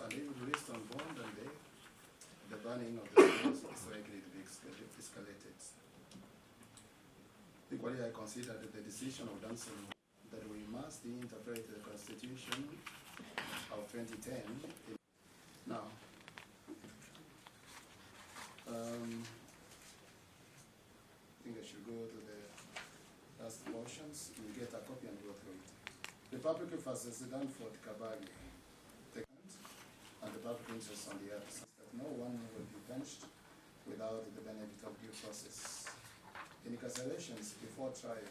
and they will released on bond, and the burning of the schools is likely to be escalated. Equally, I consider that the decision of Johnson that we must interpret the Constitution of 2010. Now, I think I should go to the last portions. You'll get a copy and go through it. The public versus Danford Kabagi, and the public interest on the other side, that no one will be punished without the benefit of due process. In incarcerations before trial,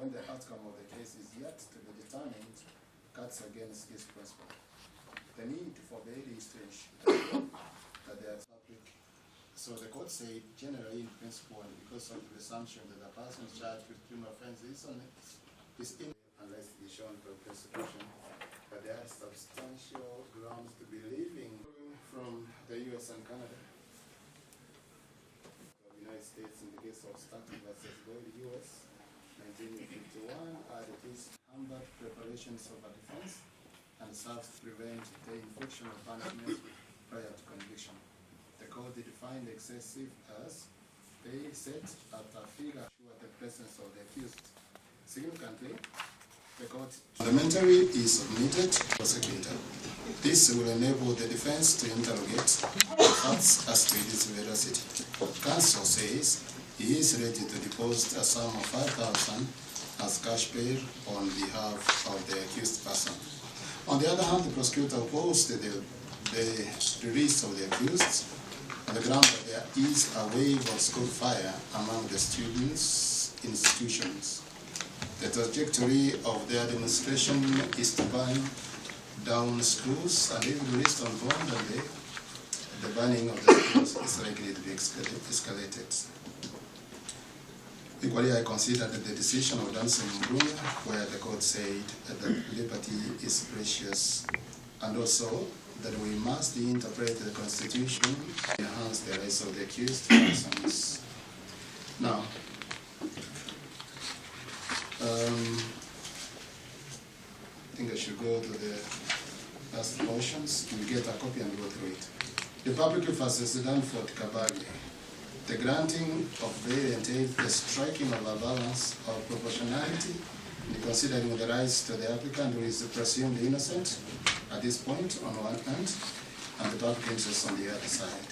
when the outcome of the case is yet to be determined, cuts against this principle. The need for bail is to ensure that they are public. So the court said, generally in principle, and because of the assumption that a person charged with criminal offense is in unless it is shown by prosecution, but there are substantial grounds to be leaving from the U.S. and Canada. The United States in the case of Stanton versus Boyd, U.S. 1951, are the case hampered preparations of a defense and serves to prevent the infliction of punishment prior to conviction. The court defined excessive as pay set at a figure sure the presence of the accused. Significantly, the court fundamentally is submitted to the prosecutor. This will enable the defense to interrogate facts as to its veracity. Counsel says he is ready to deposit a sum of $5,000 as cash bail on behalf of the accused person. On the other hand, the prosecutor opposed the release of the accused on the ground that there is a wave of school fire among the students' institutions. The trajectory of their demonstration is to burn down schools, and if released on bond, and the burning of the schools is likely to be escalated. Equally, I consider that the decision of Johnson Bruner, where the court said that liberty is precious, and also that we must interpret the Constitution to enhance the rights of the accused persons. Now, I think I should go to the last portions. You get a copy and go through it. The public versus Danford Kabagi. The granting of bail entails the striking of a balance of proportionality in considering the rights to the applicant who is presumed innocent at this point on one hand, and the public interest on the other side.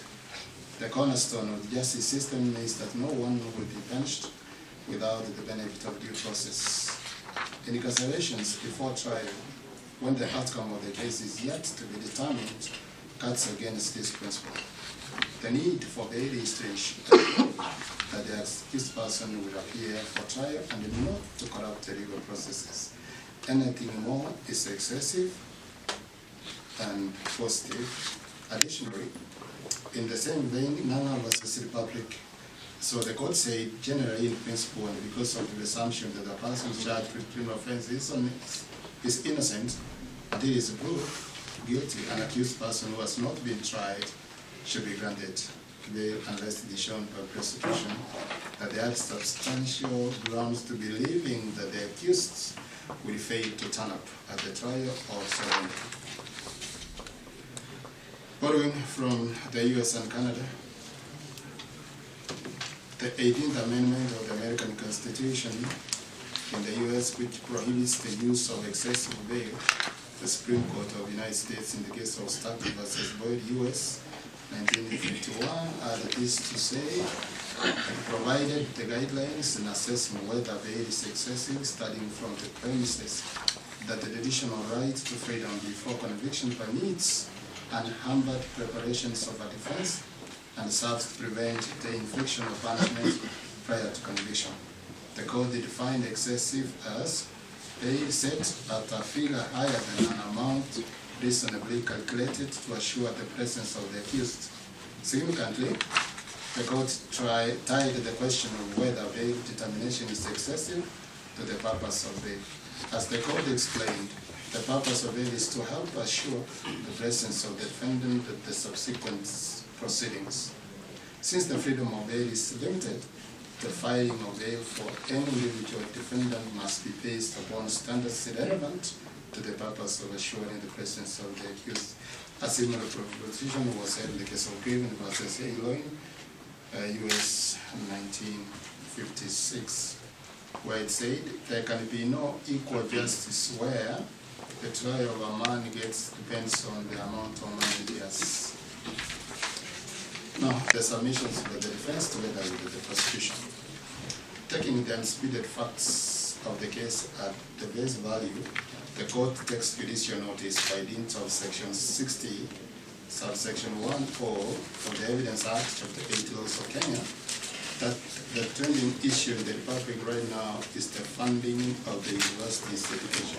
The cornerstone of the justice system is that no one will be punished without the benefit of due process. In incarcerations before trial, when the outcome of the case is yet to be determined, cuts against this principle. The need for bail is to ensure that the accused person will appear for trial and not to corrupt the legal processes. Anything more is excessive and positive. Additionally, in the same vein, Nana versus Republic. So the court said, generally in principle, and because of the assumption that the person charged with criminal offense is innocent until he is proved guilty, an accused person who has not been tried should be granted bail unless it is shown by prosecution that there are substantial grounds to believing that the accused will fail to turn up at the trial or surrender. Following from the U.S. and Canada, the 18th Amendment of the American Constitution in the U.S., which prohibits the use of excessive bail, the Supreme Court of the United States in the case of Stanton versus Boyd, U.S., 1951, added this to say, provided the guidelines in assessing whether bail is excessive, starting from the premises that the additional right to freedom before conviction permits unhampered preparations of a defense and serves to prevent the infliction of punishment prior to conviction. The court defined excessive as bail set at a figure higher than an amount reasonably calculated to assure the presence of the accused. Significantly, the court tied the question of whether bail determination is excessive to the purpose of bail. As the court explained, the purpose of bail is to help assure the presence of the defendant at the subsequent proceedings. Since the freedom of bail is limited, the filing of bail for any individual defendant must be based upon standards relevant to the purpose of assuring the presence of the accused. A similar proposition was said in the case of Griffin versus Illinois, US 1956, where it said there can be no equal justice where the trial of a man depends on the amount of money he has. Now, the submissions by the defense together with the prosecution. Taking the undisputed facts of the case at the base value, the court takes judicial notice by dint of section 60, subsection 1(4) of the Evidence Act, chapter 8 laws of Kenya, that the trending issue in the Republic right now is the funding of the university's education.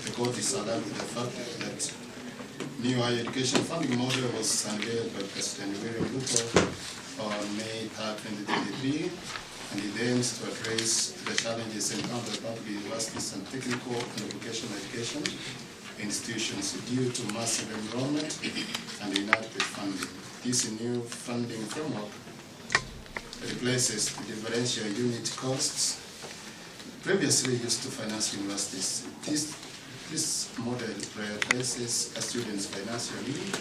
The court is aligned with the fact that new higher education funding model was unveiled by President William Ruto on May 3, 2023, and it aims to address the challenges encountered by public universities and technical and vocational education institutions due to massive enrollment and inadequate funding. This new funding framework replaces the differential unit costs previously used to finance universities. This model prioritizes a student's financial need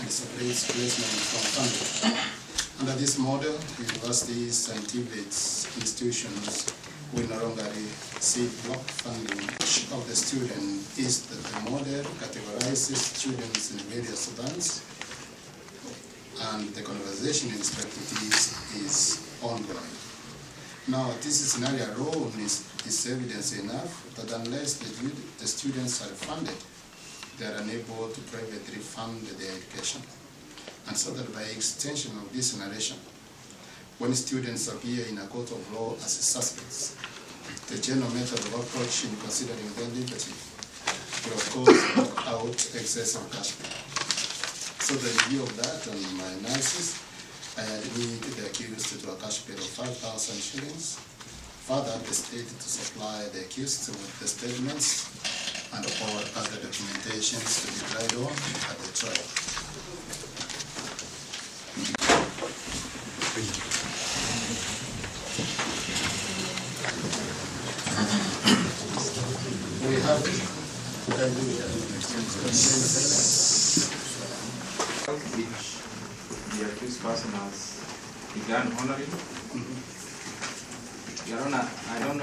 and separates placement from funding. Under this model, universities and TVET's institutions will no longer receive block funding of the student. Is that the model categorizes students in various bands, and the conversation in respect to this is ongoing. Now, this scenario alone is evidence enough that unless the students are funded, they are unable to privately fund their education. And so that by extension of this narration, when students appear in a court of law as suspects, the general method of approach in considering their liberty will of course work out excessive cashbail. So the view of that and my analysis, I admit the accused to a cashbail of 5,000 shillings. Further, the state to supply the accused with the statements and all other documentations to be relied on at the trial. We have which the accused person has begun honoring. Your Honor, I don't know.